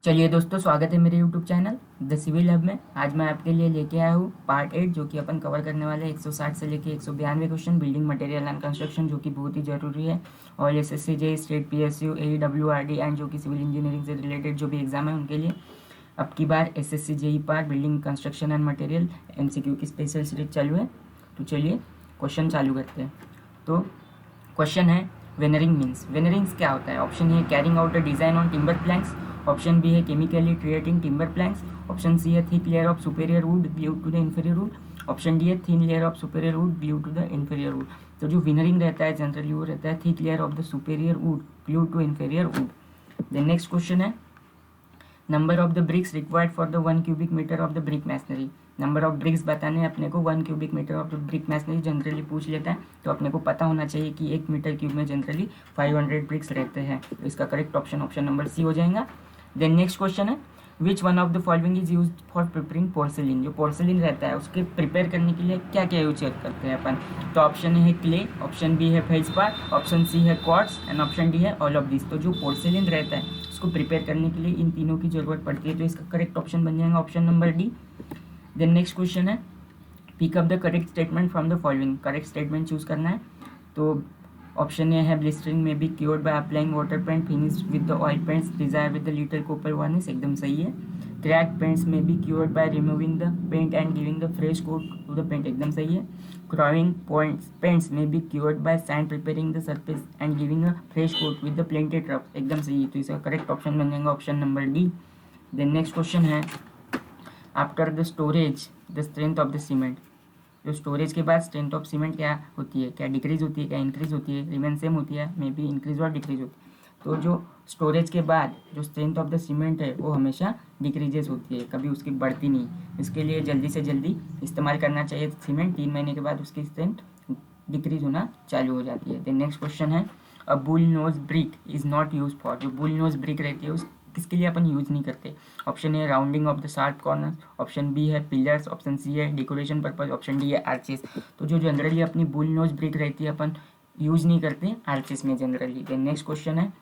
चलिए दोस्तों, स्वागत है मेरे YouTube channel the civil hub में। आज मैं आपके लिए लेके आया हूँ पार्ट 8, जो कि अपन कवर करने वाले हैं 160 से लेके 192 question building material and construction, जो कि बहुत ही ज़रूरी है। और SSC J state PSU AEWRD and जो कि सिविल इंजीनियरिंग से रिलेटेड जो भी एग्जाम है उनके लिए अब की बार एसएससी जेई पार building construction and material MCQ की स्पेशल सीरीज चालू है। तो चलिए क्वेश्चन चालू करते हैं। तो क्वेश्चन है, वेनरिंग मीन्स। वेनरिंग्स क्या होता है? Option A carrying out the design on timber planks, option B है chemically treating timber planks, option C है thick layer of superior wood glue to the inferior wood, option D है thin layer of superior wood glue to the inferior wood. तो जो veneering रहता है generally वो रहता है thick layer of the superior wood glue to inferior wood. Then next question है, number of the bricks required for the 1 cubic meter of the brick masonry. Number of bricks बताने अपने को 1 cubic meter of the brick masonry generally पूछ लेता है, तो अपने को पता होना चाहिए कि 1 मीटर क्यूब में जनरली 500 ब्रिक्स रहते हैं। तो इसका correct option option number C हो जाएगा। देन नेक्स्ट क्वेश्चन है, which one of the following is use for preparing porcelain. जो पोर्सिलिन रहता है उसके प्रिपेयर करने के लिए क्या क्या यूज करते हैं अपन? तो ऑप्शन है क्ले, ऑप्शन बी है फेल्सपार, ऑप्शन सी है क्वार्ट्ज एंड ऑप्शन डी है ऑल ऑफ दिस। तो जो पोर्सिलिन रहता है उसको प्रिपेयर करने के लिए इन तीनों की जरूरत पड़ती है, तो इसका करेक्ट ऑप्शन बन जाएगा option number D. Then next question है, pick up the correct statement from the following. Correct statement choose करना है। तो ऑप्शन ए है blistering may be cured by applying water paint finish with the oil paints desire with the little copper varnish, एकदम सही है। Crack paints may be cured by removing the paint and giving the fresh coat to the paint, एकदम सही है। क्रॉइंग paints may be cured by sand preparing the surface and giving a fresh coat with the planted rough, एकदम सही है। तो इसका correct option बन जाएगा option number D. Then next question है, after the storage the strength of the cement. जो storage के बाद स्ट्रेंथ ऑफ सीमेंट क्या होती है? क्या डिक्रीज होती है, क्या इंक्रीज होती है? रिमेन सेम होती है, मे बी इंक्रीज और डिक्रीज होती है। तो जो स्टोरेज के बाद जो स्ट्रेंथ ऑफ द सीमेंट है वो हमेशा डिक्रीजेस होती है, कभी उसकी बढ़ती नहीं। इसके लिए जल्दी से जल्दी इस्तेमाल करना चाहिए सीमेंट, 3 महीने के बाद उसकी स्ट्रेंथ डिक्रीज होना चालू हो जाती है। देन नेक्स्ट क्वेश्चन है, a bull nose brick is not use for. जो बुल नोज ब्रिक रहती है उस किसके लिए अपन यूज नहीं करते? Option A rounding of the sharp corner, option B है पिलर्स, ऑप्शन सी है डेकोरेशन पर्पज, ऑप्शन डी है आर्चेस। तो जो जनरली अपनी बुल नोज ब्रिक रहती है अपन यूज नहीं करते आर्चेस में जनरली। देन नेक्स्ट क्वेश्चन है,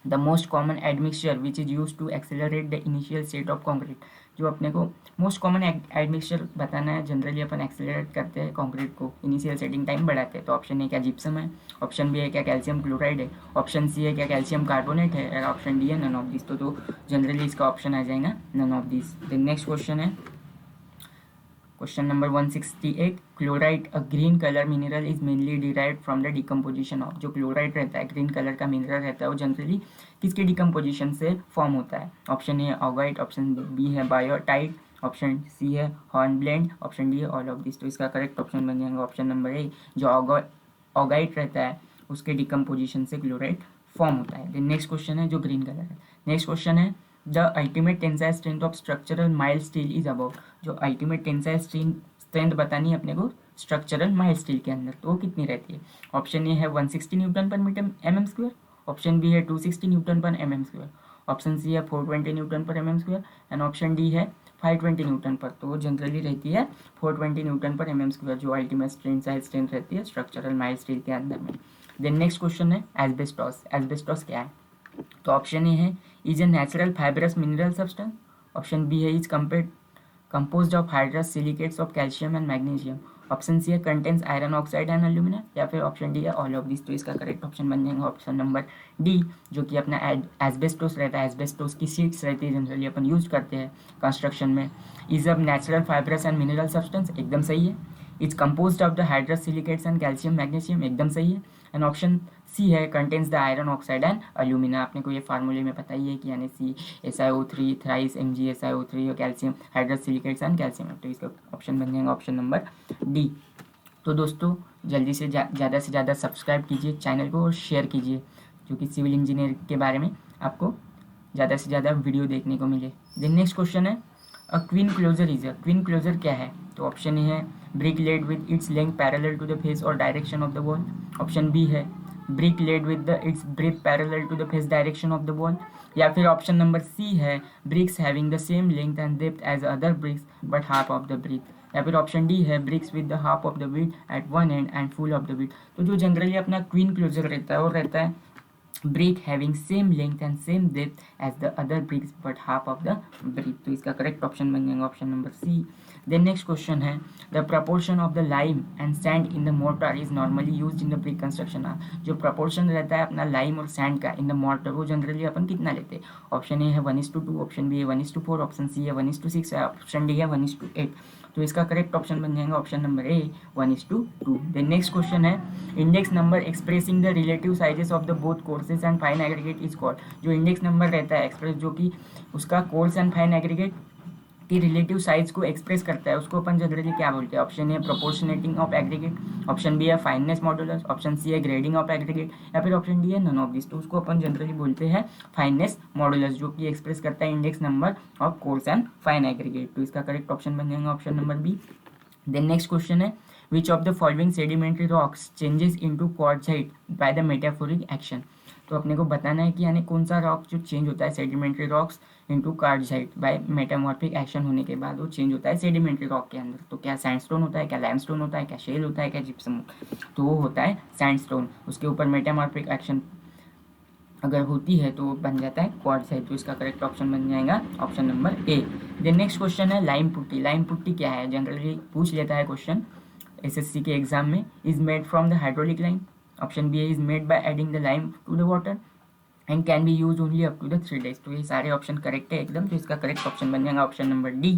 the most common admixture which is use to accelerate the initial state of concrete. जो अपने को मोस्ट कॉमन एडमिक्सचर बताना है, जनरली अपन एक्सेलरेट करते हैं कॉन्क्रीट को, इनिशियल सेटिंग टाइम बढ़ाते हैं। तो ऑप्शन ए क्या जिप्सम है, ऑप्शन बी है क्या कैल्शियम क्लोराइड है, ऑप्शन सी है क्या कैल्शियम कार्बोनेट है, और ऑप्शन डी है नन ऑफ दिस। तो जनरली इसका ऑप्शन आ जाएगा none of this. Then next question है, question number 168, chloride a green colour mineral is mainly derived from the decomposition of. जो क्लोराइड रहता है ग्रीन कलर का मिनरल रहता है वो जनरली किसके डिकम्पोजिशन से फॉर्म होता है? ऑप्शन ए ऑगाइट, ऑप्शन बी है बायोटाइट, ऑप्शन सी है हॉर्नब्लेंड, ऑप्शन डी है ऑल ऑफ दिस। तो इसका करेक्ट ऑप्शन बन जाएगा ऑप्शन नंबर ए, जो ऑगाइट रहता है उसके डिकम्पोजिशन से क्लोराइड फॉर्म होता है। देन नेक्स्ट क्वेश्चन है जो ग्रीन कलर है। नेक्स्ट क्वेश्चन है, the ultimate tensile strength of structural mild steel is about. जो अल्टीमेट टेंसाइल स्ट्रेंथ बतानी है अपने को स्ट्रक्चरल माइल्ड स्टील के अंदर, तो वो कितनी रहती है? ऑप्शन ए है 160 न्यूटन पर मीटर MM², ऑप्शन बी है 260 न्यूटन पर MM², ऑप्शन सी है 420 न्यूटन पर MM² एंड ऑप्शन डी है 520 न्यूटन पर। तो वो जनरली रहती है 420 न्यूटन पर MM², जो अल्टीमेट टेंसाइल स्ट्रेंथ रहती है स्ट्रक्चरल माइल्ड स्टील के अंदर में। देन नेक्स्ट क्वेश्चन है, एस्बेस्टॉस। एस्बेस्टॉस क्या है? तो ऑप्शन ए है is a natural fibrous mineral substance, option B है is composed of hydrous silicates of calcium and magnesium, option C है contains iron oxide and alumina, या फिर option D है ऑल ऑफ दिस। तो इसका correct option बन जाएगा option number D, जो कि अपना एस्बेस्टोस रहता है। एस्बेस्टोस की शीट्स रहती है जनरली अपन यूज करते हैं कंस्ट्रक्शन में। Is a natural fibrous and mineral substance, एकदम सही है। Is composed of the hydrous silicates and calcium magnesium, एकदम सही है। एंड ऑप्शन सी है contains the iron oxide and alumina. आपने को ये फार्मूले में पता ही है कि यानी सी SiO3 थ्राइस MgSiO3 और calcium hydrous silicates and calcium. तो इसका ऑप्शन बन जाएगा ऑप्शन नंबर डी। तो दोस्तों जल्दी से ज़्यादा से ज़्यादा सब्सक्राइब कीजिए चैनल को और शेयर कीजिए, जो कि सिविल इंजीनियर के बारे में आपको ज़्यादा से ज़्यादा वीडियो देखने को मिले। देन नेक्स्ट क्वेश्चन है, a queen closer is a. Queen closer क्या है? तो ऑप्शन ए है brick laid with its length parallel to the face और direction of the wall, option B है brick laid with the its breadth parallel to the face direction of the wall, या फिर option number C है bricks having the same length and depth as other bricks but half of the brick, या फिर option D है bricks with the half of the width at one end and full of the width. तो जो generally अपना queen closure रहता है वो रहता है brick having same length and same depth as the other bricks but half of the brick। तो इसका करेक्ट ऑप्शन बन जाएगा option number C. Then next question है the proportion of the lime and sand in the mortar is normally used in the brick construction. जो proportion रहता है अपना lime और सैंड का इन द मोर्टार वो जनरली अपन कितना लेते हैं? ऑप्शन ए है 1:2, ऑप्शन बी है 1:4, ऑप्शन सी है 1:6, ऑप्शन डी है 1:8। तो इसका करेक्ट ऑप्शन बन जाएगा option number A 1:2। Then next question है index number expressing the relative sizes of the both courses and fine aggregate is called. जो इंडेक्स नंबर रहता है एक्सप्रेस जो कि उसका कोर्स एंड फाइन एग्रीगेट की रिलेटिव साइज को एक्सप्रेस करता है उसको अपन जनरली क्या बोलते हैं? Option A proportionating of aggregate, option B है फाइननेस मॉडुलस, ऑप्शन सी है ग्रेडिंग ऑफ एग्रीगेट, या फिर ऑप्शन डी है नन ऑफ दिस। तो उसको अपन जनरली बोलते हैं फाइननेस मॉडुलस जो कि एक्सप्रेस करता है index number of coarse and fine aggregate. तो इसका करेक्ट ऑप्शन बन जाएगा option number B. Then next question है which of the following sedimentary rocks changes into quartzite by the metaphoric action. तो अपने को बताना है कि यानी कौन सा रॉक जो चेंज होता है sedimentary rocks into quartzite by metamorphic action होने के बाद वो चेंज होता है सेडिमेंट्री रॉक के अंदर। तो क्या सैंडस्टोन होता है, क्या लाइमस्टोन होता है, क्या शेल होता है, क्या जिप्सम? तो वो होता है सैंडस्टोन। उसके ऊपर मेटामॉर्फिक एक्शन अगर होती है तो बन जाता है क्वार्टजाइट। तो इसका करेक्ट ऑप्शन बन जाएगा option number A. Then next question है लाइम पुट्टी। लाइम पुट्टी क्या है? जनरली पूछ लेता है क्वेश्चन एसएससी के एग्जाम में। Is made from the hydraulic lime, option B is made by adding the lime to the water and can be use only up to the 3 days। तो ये सारे ऑप्शन करेक्ट है एकदम। तो इसका correct option बन जाएगा option number D.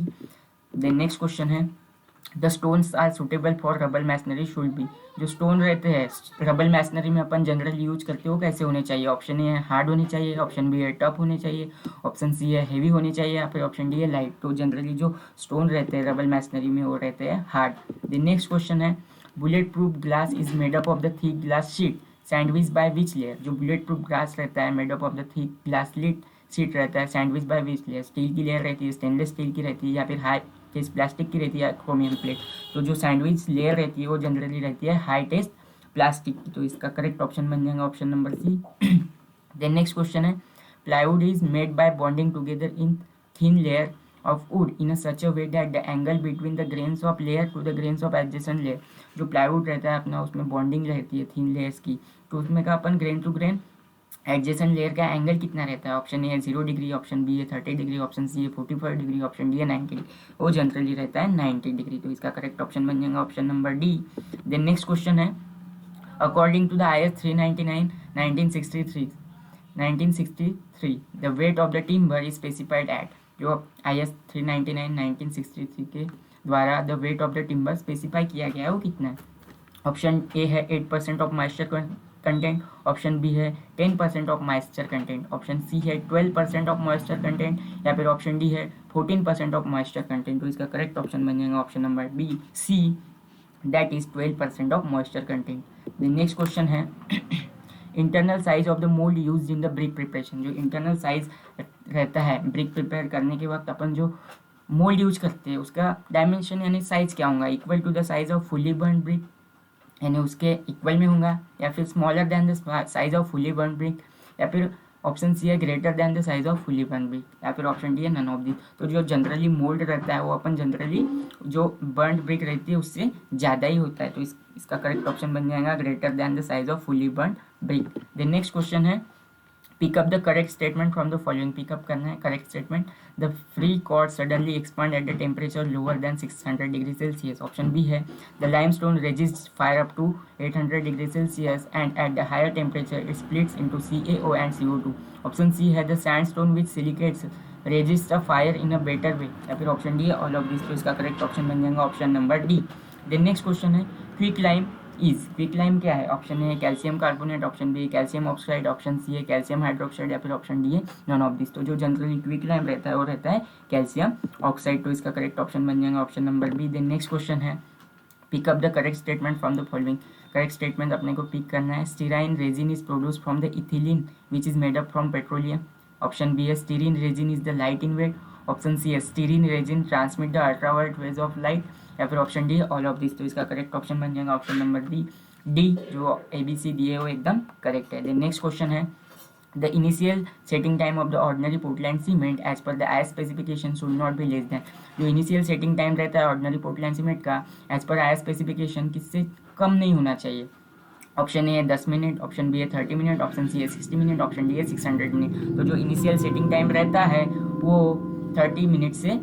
Then next question है the stones are suitable for rubble masonry should be. जो स्टोन रहते हैं रबल मैसनरी में अपन जनरली यूज करते हो कैसे होने चाहिए? ऑप्शन ए है हार्ड होने चाहिए, ऑप्शन बी है टफ होने चाहिए, ऑप्शन सी है हेवी होने चाहिए, या फिर ऑप्शन डी है लाइट। तो जनरली जो स्टोन रहते हैं रबल मैसनरी में वो रहते हैं हार्ड। द नेक्स्ट क्वेश्चन है bullet proof glass is made up of the thick glass sheet sandwich by which layer. जो बुलेट प्रूफ ग्लास रहता है made up of the thick glass sheet रहता है sandwich by which layer. Steel की layer रहती है, stainless steel की रहती है, या फिर हाई टेस्ट प्लास्टिक की रहती है क्रोमियम प्लेट। तो जो सैंडविच लेयर रहती है वो जनरली रहती है हाई टेस्ट प्लास्टिक की। तो इसका करेक्ट ऑप्शन बन जाएगा option number C. Then next question है plywood is made by bonding together in thin layer of wood in a such a way that the angle between the grains of layer to the grains of adjacent layer। जो plywood रहता है अपना उसमें bonding रहती है thin layers की। तो उसमें का अपन grain to grain adjacent layer का एंगल कितना रहता है? ऑप्शन ए है 0 डिग्री, ऑप्शन बी है 30 डिग्री, ऑप्शन सी है 45 डिग्री, ऑप्शन डी है 90 डिग्री। वो जनरली रहता है 90 डिग्री। तो इसका करेक्ट ऑप्शन बन जाएगा option number D. Then next question है according to the IS 399 1963 the weight of the timber is specified at. जो IS 399 1963 के द्वारा the weight of the timber specify किया गया है वो कितना है? ऑप्शन ए है 8% of moisture content, option B है 10% of moisture content, option C है 12% ऑफ मॉइस्चर कंटेंट, या फिर ऑप्शन डी है 14% ऑफ मॉइस्चर कंटेंट। तो इसका करेक्ट ऑप्शन बन जाएगा option number B C that is 12% of moisture content. Next question है internal size of the mould use in the brick preparation. जो internal size रहता है ब्रिक प्रिपेयर करने के वक्त अपन जो मोल्ड यूज करते हैं उसका डायमेंशन यानी साइज क्या होगा? Equal to the size of fully burn brick यानी उसके इक्वल में होगा, या फिर smaller than the size of fully burn brick, या फिर ऑप्शन सी है greater than the size of fully burn brick, या फिर ऑप्शन डी है नन ऑफ दिस। तो जो जनरली मोल्ड रहता है वो अपन जनरली जो बर्न ब्रिक रहती है उससे ज़्यादा ही होता है। तो इसका करेक्ट ऑप्शन बन जाएगा greater than the size of fully burn brick. The next question है pick up the correct statement from the following. Pick up करना है correct statement. The free cord suddenly expand at the temperature lower than 600 degree Celsius. Option B है the limestone resist fire up to 800 degree Celsius and at the higher temperature it splits into CaO and CO2। Option C है the sandstone with silicates resist a fire in a better way, या फिर option D है all of this. तो इसका correct option बन जाएगा option number D. Then next question है quick lime is. Quick lime क्या है? Option A calcium carbonate, option B calcium oxide, option C है कैल्शियम हाइड्रोक्साइड, या फिर ऑप्शन डी है नॉन ऑफ दिस। तो जो जनरली क्विक लाइम रहता है वो रहता है कैल्शियम ऑक्साइड। तो इसका करेक्ट ऑप्शन बन जाएगा option number B. Then next question है pick up the correct statement from the following. Correct statement अपने को पिक करना है। Styrene resin is produce from the ethylene which is made up from petroleum. Option B है styrene resin is the light in weight, option C है styrene resin transmit the ultraviolet rays of light, या फिर option D है all of this. तो इसका correct option बन जाएगा option number D. जो ABC दिए है वो एकदम करेक्ट है। देन नेक्स्ट क्वेश्चन है the initial setting time of the ordinary Portland cement as per the IS specification should not be less than. जो इनिशियल सेटिंग टाइम रहता है ऑर्डिनरी पोर्टलैंड सीमेंट का एज पर IS स्पेसिफिकेशन किससे कम नहीं होना चाहिए? ऑप्शन ए है 10 मिनट, ऑप्शन बी है 30 मिनट, ऑप्शन सी है 60 मिनट, ऑप्शन डी है 600 मिनट। तो जो इनिशियल सेटिंग टाइम रहता है वो 30 मिनट से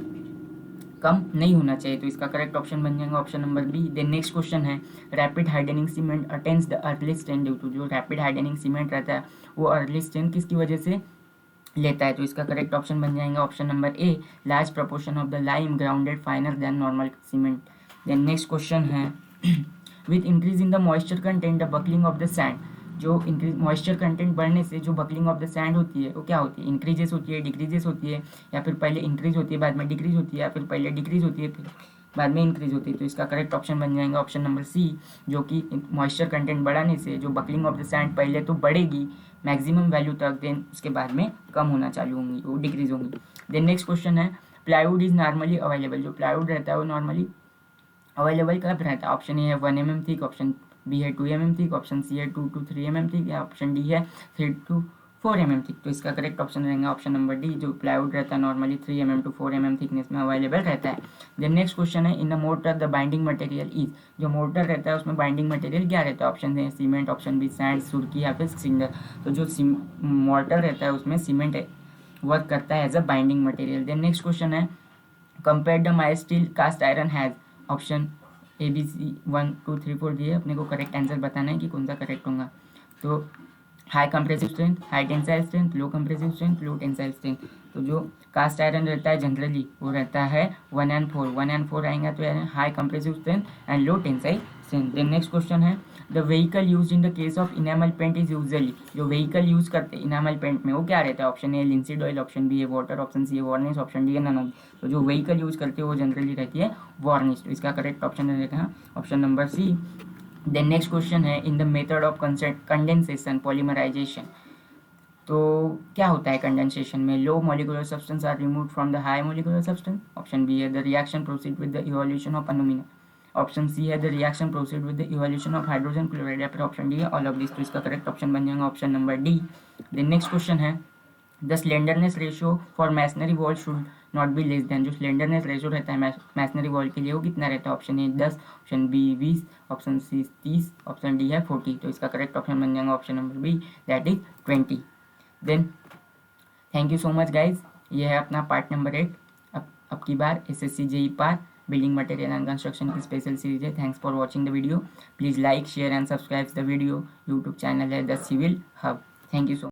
कम नहीं होना चाहिए। तो इसका करेक्ट ऑप्शन बन जाएगा option number B. Then next question है, rapid hardening cement attains the early strength due to. जो रैपिड हार्डनिंग सीमेंट रहता है वो अर्ली स्ट्रेंथ किसकी वजह से लेता है। तो इसका करेक्ट ऑप्शन बन जाएगा option number A, large proportion of the lime grounded finer than normal cement. Then next question है, with increase in the moisture content the bulking of the sand. जो इंक्रीज मॉइस्चर कंटेंट बढ़ने से जो buckling of the sand होती है वो क्या होती है, इंक्रीजेस होती है, डिक्रीजेस होती है, या फिर पहले इंक्रीज होती है बाद में डिक्रीज होती है, या फिर पहले डिक्रीज होती है फिर बाद में इंक्रीज होती है। तो इसका करेक्ट ऑप्शन बन जाएगा ऑप्शन नंबर सी, जो कि मॉइस्चर कंटेंट बढ़ाने से जो बकलिंग ऑफ द सैंड पहले तो बढ़ेगी मैक्सिमम वैल्यू तक, देन उसके बाद में कम होना चालू होंगी, वो डिक्रीज होंगी। देन नेक्स्ट क्वेश्चन है, प्लाईवुड इज नॉर्मली अवेलेबल। जो प्लाईवुड रहता है वो नॉर्मली अवेलेबल कब रहता है। ऑप्शन ए है 1 mm थिक, ऑप्शन बी है 2 mm थिक, ऑप्शन सी है 2 to 3 mm थिक, या ऑप्शन डी है 3 to 4 mm थिक। तो इसका करेक्ट ऑप्शन रहेगा ऑप्शन नंबर डी, जो प्लाईवुड रहता है normally 3 mm to 4 mm thickness में अवेलेबल रहता है। देन नेक्स्ट क्वेश्चन है, in the mortar the binding material is. जो मोर्टर रहता है उसमें बाइंडिंग मटेरियल क्या रहता है। ऑप्शन है सीमेंट, ऑप्शन बी सैंड, सुर्की, या फिर सिंडर। तो जो मोर्टर रहता है उसमें सीमेंट वर्क करता है as a binding material. Then next question है, कंपेयर द माई steel cast iron has. Option A B C 1 2 3 4 दिए, अपने को करेक्ट आंसर बताना है कि कौन सा करेक्ट होगा। तो high compressive strength, high tensile strength, low compressive strength, low tensile strength. तो जो कास्ट आयरन रहता है जनरली वो रहता है 1 and 4, 1 and 4 आएगा तो high compressive strength and low tensile strength. Then next question है, the vehicle use in the case of enamel paint is usually. जो व्हीकल यूज करते हैं इनामल पेंट में वो क्या रहता है। Option A linseed oil, option B है वाटर, ऑप्शन सी है वार्निश, ऑप्शन डी है नन ऑफ। तो जो व्हीकल यूज करते हैं वो जनरली रहती है वार्निश। तो इसका करेक्ट ऑप्शन रहेगा option number C. Then next question है, in the method of condensation polymerization. तो क्या होता है कंडेंसेशन में, low molecular substance are removed from the high molecular substance. Option B है the reaction proceed with the evolution of aluminium, option C है the reaction proceed with the evolution of hydrogen chloride, या फिर option D है all of this. तो इसका correct option बन जाएगा option number D. Then next question है, the slenderness ratio for masonry wall should not be less than. जो slenderness ratio रहता है मैसनरी वॉल के लिए वो कितना रहता है। Option A 10, option B 20, option C 30, option D है 40। तो इसका करेक्ट ऑप्शन बन जाएगा option number B, that is 20। Then thank you so much guys, ये है अपना पार्ट नंबर 8। अब की बार SSC JEE पार बिल्डिंग मटेरियल एंड कंस्ट्रक्शन की स्पेशल सीरीज है। Thanks for watching the video, please like share and subscribe the video. YouTube channel है the civil hub. Thank you so